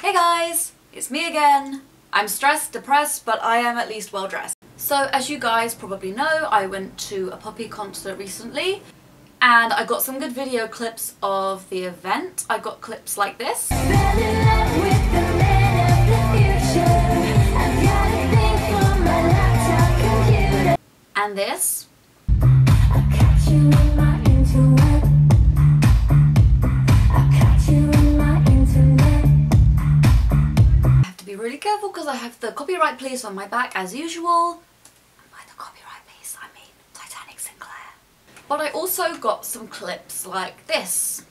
Hey guys, it's me again. I'm stressed, depressed, but I am at least well dressed. So as you guys probably know, I went to a Poppy concert recently and I got some good video clips of the event. I got clips like this. And this. Really careful because I have the copyright police on my back as usual. And by the copyright police I mean Titanic Sinclair. But I also got some clips like this.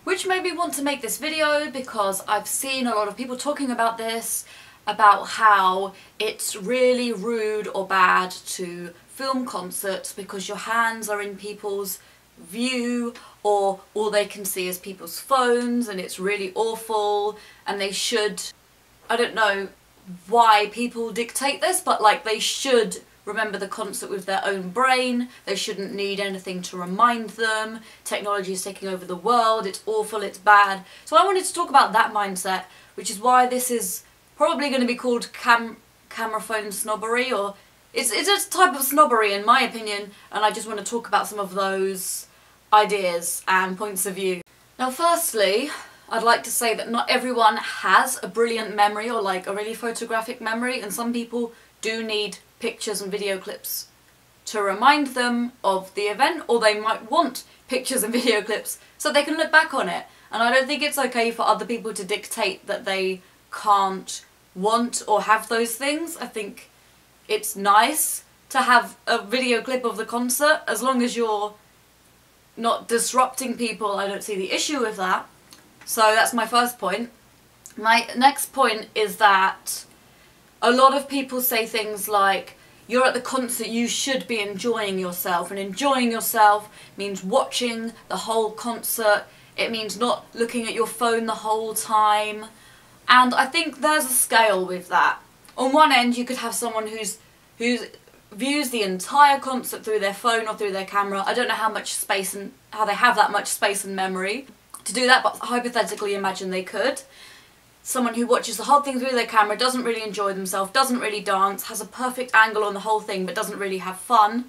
Which made me want to make this video because I've seen a lot of people talking about this, about how it's really rude or bad to film concerts because your hands are in people's view or all they can see is people's phones and it's really awful and they should, I don't know why people dictate this, but like they should remember the concert with their own brain. They shouldn't need anything to remind them. Technology is taking over the world, it's awful, it's bad. So I wanted to talk about that mindset, which is why this is probably going to be called camera phone snobbery, or it's a type of snobbery in my opinion, and I just want to talk about some of those ideas and points of view. Now firstly, I'd like to say that not everyone has a brilliant memory or like a really photographic memory, and some people do need pictures and video clips to remind them of the event, or they might want pictures and video clips so they can look back on it. And I don't think it's okay for other people to dictate that they can't want or have those things. I think it's nice to have a video clip of the concert as long as you're not disrupting people. I don't see the issue with that. So that's my first point. My next point is that a lot of people say things like, you're at the concert, you should be enjoying yourself, and enjoying yourself means watching the whole concert. It means not looking at your phone the whole time. And I think there's a scale with that. On one end you could have someone who's views the entire concert through their phone or through their camera. I don't know how much space and how they have that much space and memory to do that, but hypothetically imagine they could. Someone who watches the whole thing through their camera, doesn't really enjoy themselves, doesn't really dance, has a perfect angle on the whole thing but doesn't really have fun,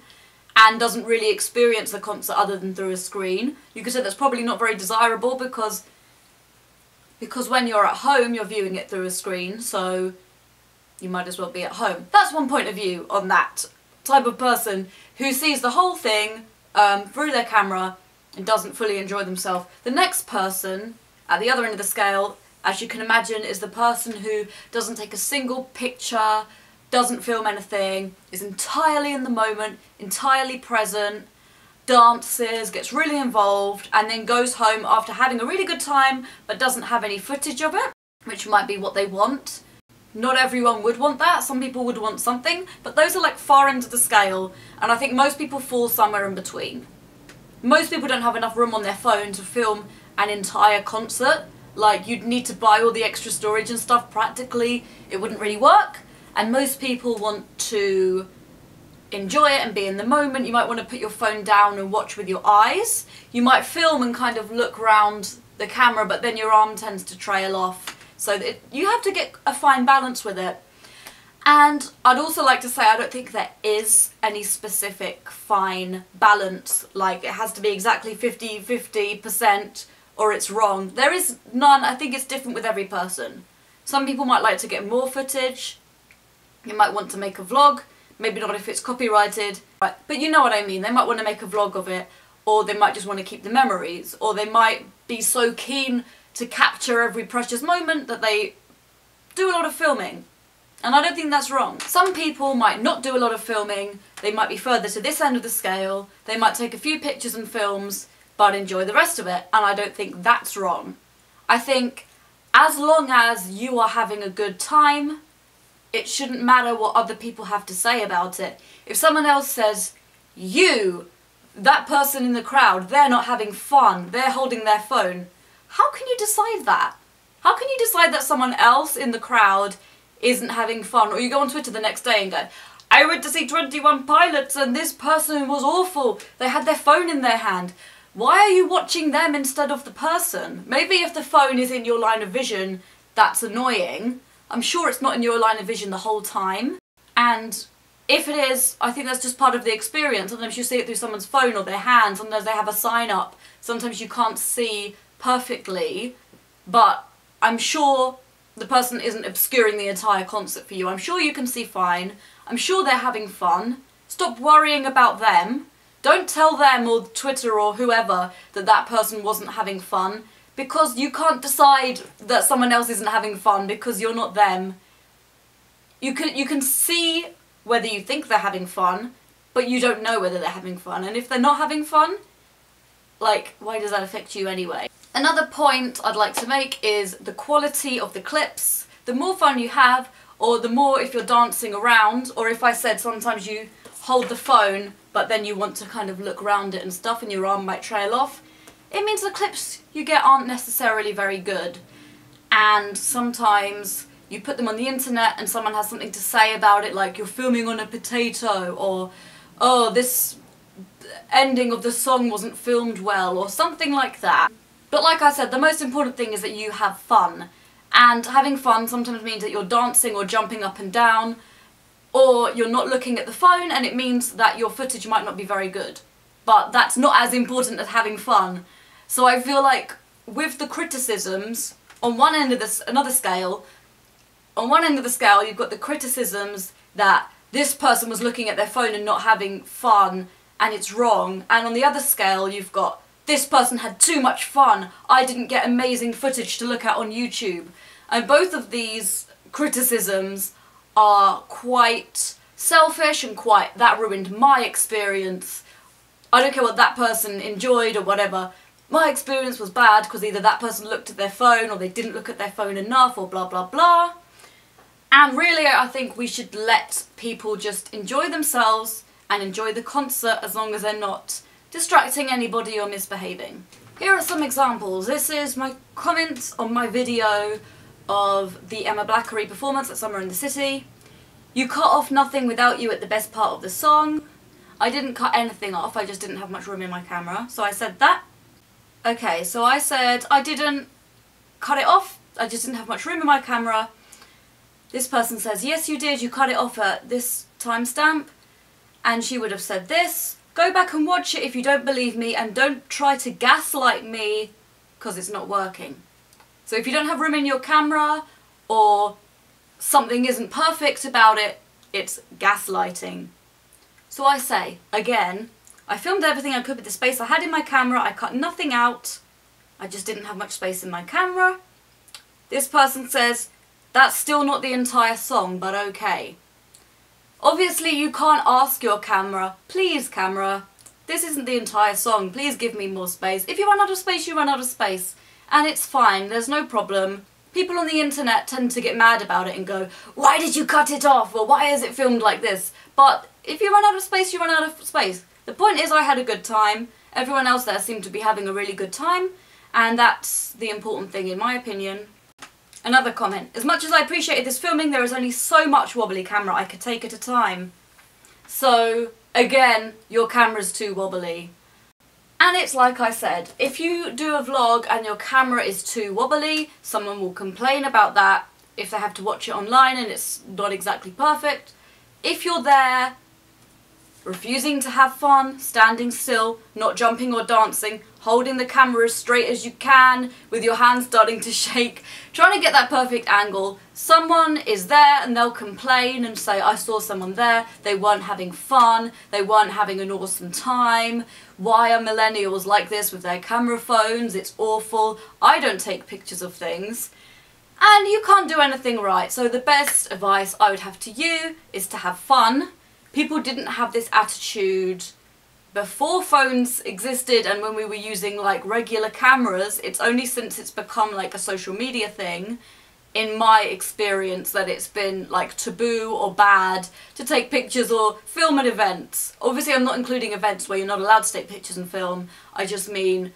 and doesn't really experience the concert other than through a screen. You could say that's probably not very desirable because when you're at home you're viewing it through a screen, so you might as well be at home. That's one point of view on that type of person who sees the whole thing through their camera and doesn't fully enjoy themselves. The next person, at the other end of the scale, as you can imagine, is the person who doesn't take a single picture, doesn't film anything, is entirely in the moment, entirely present, dances, gets really involved, and then goes home after having a really good time but doesn't have any footage of it, which might be what they want. Not everyone would want that, some people would want something, but those are like far end of the scale, and I think most people fall somewhere in between. Most people don't have enough room on their phone to film an entire concert. Like, you'd need to buy all the extra storage and stuff. Practically it wouldn't really work, and most people want to enjoy it and be in the moment. You might want to put your phone down and watch with your eyes. You might film and kind of look around the camera, but then your arm tends to trail off. So you have to get a fine balance with it. And I'd also like to say I don't think there is any specific fine balance, like it has to be exactly 50% or it's wrong. There is none. I think it's different with every person. Some people might like to get more footage. You might want to make a vlog, maybe not if it's copyrighted, but you know what I mean. They might want to make a vlog of it, or they might just want to keep the memories, or they might be so keen to capture every precious moment that they do a lot of filming. And I don't think that's wrong. Some people might not do a lot of filming, they might be further to this end of the scale, they might take a few pictures and films but enjoy the rest of it, and I don't think that's wrong. I think as long as you are having a good time, it shouldn't matter what other people have to say about it. If someone else says, that person in the crowd, they're not having fun, they're holding their phone, how can you decide that? How can you decide that someone else in the crowd isn't having fun? Or you go on Twitter the next day and go, I went to see 21 Pilots and this person was awful. They had their phone in their hand. why are you watching them instead of the person? Maybe if the phone is in your line of vision, that's annoying. I'm sure it's not in your line of vision the whole time. And if it is, I think that's just part of the experience. Sometimes you see it through someone's phone or their hand, sometimes they have a sign up, sometimes you can't see perfectly, but I'm sure the person isn't obscuring the entire concert for you. I'm sure you can see fine. I'm sure they're having fun. Stop worrying about them. Don't tell them or Twitter or whoever that that person wasn't having fun, because you can't decide that someone else isn't having fun because you're not them. You can see whether you think they're having fun, but you don't know whether they're having fun. And if they're not having fun, like, why does that affect you anyway? Another point I'd like to make is the quality of the clips. The more fun you have, or the more if you're dancing around, or if I said sometimes you hold the phone but then you want to kind of look around it and stuff and your arm might trail off, it means the clips you get aren't necessarily very good. And sometimes you put them on the internet and someone has something to say about it, like you're filming on a potato, or oh, this ending of the song wasn't filmed well, or something like that. But like I said, the most important thing is that you have fun. And having fun sometimes means that you're dancing or jumping up and down, or you're not looking at the phone, and it means that your footage might not be very good. But that's not as important as having fun. So I feel like with the criticisms, on one end of this, another scale, on one end of the scale you've got the criticisms that this person was looking at their phone and not having fun and it's wrong, and on the other scale you've got this person had too much fun, I didn't get amazing footage to look at on YouTube. And both of these criticisms are quite selfish and quite, that ruined my experience. I don't care what that person enjoyed or whatever. My experience was bad because either that person looked at their phone or they didn't look at their phone enough or blah blah blah. And really I think we should let people just enjoy themselves and enjoy the concert as long as they're not distracting anybody or misbehaving. Here are some examples. This is my comments on my video of the Emma Blackery performance at Summer in the City. You cut off nothing without you at the best part of the song. I didn't cut anything off, I just didn't have much room in my camera, so I said that. Okay, so I said I didn't cut it off, I just didn't have much room in my camera. This person says, yes you did, you cut it off at this timestamp. And she would have said this: go back and watch it if you don't believe me, and don't try to gaslight me because it's not working. So if you don't have room in your camera or something isn't perfect about it, it's gaslighting. So I say, again, I filmed everything I could with the space I had in my camera, I cut nothing out, I just didn't have much space in my camera. This person says, that's still not the entire song, but okay. Obviously you can't ask your camera, please camera, this isn't the entire song, please give me more space. If you run out of space, you run out of space. And it's fine, there's no problem. People on the internet tend to get mad about it and go, why did you cut it off? Or why is it filmed like this? But if you run out of space, you run out of space. The point is I had a good time. Everyone else there seemed to be having a really good time. And that's the important thing in my opinion. Another comment. As much as I appreciated this filming, there is only so much wobbly camera I could take at a time. So, again, your camera's too wobbly. And it's like I said, if you do a vlog and your camera is too wobbly, someone will complain about that if they have to watch it online and it's not exactly perfect. If you're there, refusing to have fun, standing still, not jumping or dancing, holding the camera as straight as you can, with your hands starting to shake, trying to get that perfect angle, someone is there and they'll complain and say, I saw someone there, they weren't having fun, they weren't having an awesome time, why are millennials like this with their camera phones, it's awful, I don't take pictures of things. And you can't do anything right, so the best advice I would have to you is to have fun. People didn't have this attitude before phones existed and when we were using like regular cameras. It's only since it's become like a social media thing, in my experience, that it's been like taboo or bad to take pictures or film at events. Obviously I'm not including events where you're not allowed to take pictures and film, I just mean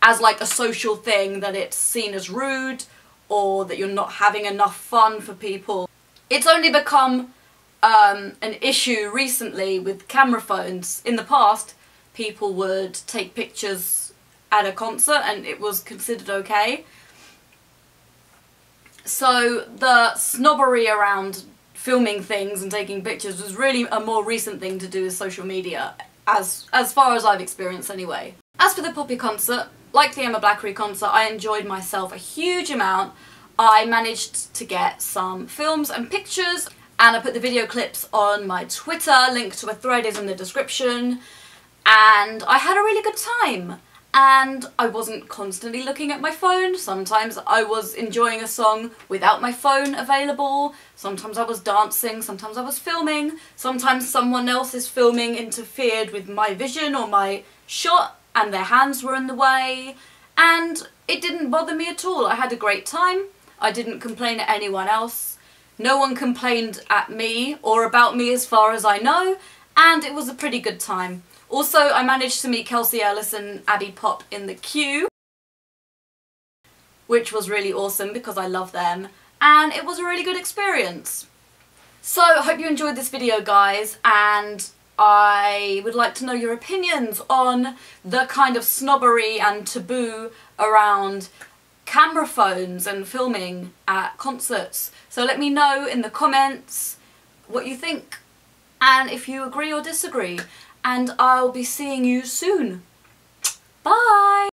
as like a social thing, that it's seen as rude or that you're not having enough fun for people. It's only become an issue recently with camera phones. In the past, people would take pictures at a concert and it was considered okay. So the snobbery around filming things and taking pictures was really a more recent thing to do with social media, as far as I've experienced anyway. As for the Poppy concert, like the Emma Blackery concert, I enjoyed myself a huge amount. I managed to get some films and pictures, and I put the video clips on my Twitter, link to a thread is in the description, and I had a really good time. And I wasn't constantly looking at my phone. Sometimes I was enjoying a song without my phone available. Sometimes I was dancing, sometimes I was filming. Sometimes someone else's filming interfered with my vision or my shot and their hands were in the way. And it didn't bother me at all. I had a great time. I didn't complain at anyone else. No one complained at me or about me as far as I know. And it was a pretty good time. Also, I managed to meet Kelsey Ellis and Abby Pop in the queue, which was really awesome because I love them, and it was a really good experience. So, I hope you enjoyed this video, guys, and I would like to know your opinions on the kind of snobbery and taboo around camera phones and filming at concerts. So let me know in the comments what you think, and if you agree or disagree. And I'll be seeing you soon. Bye!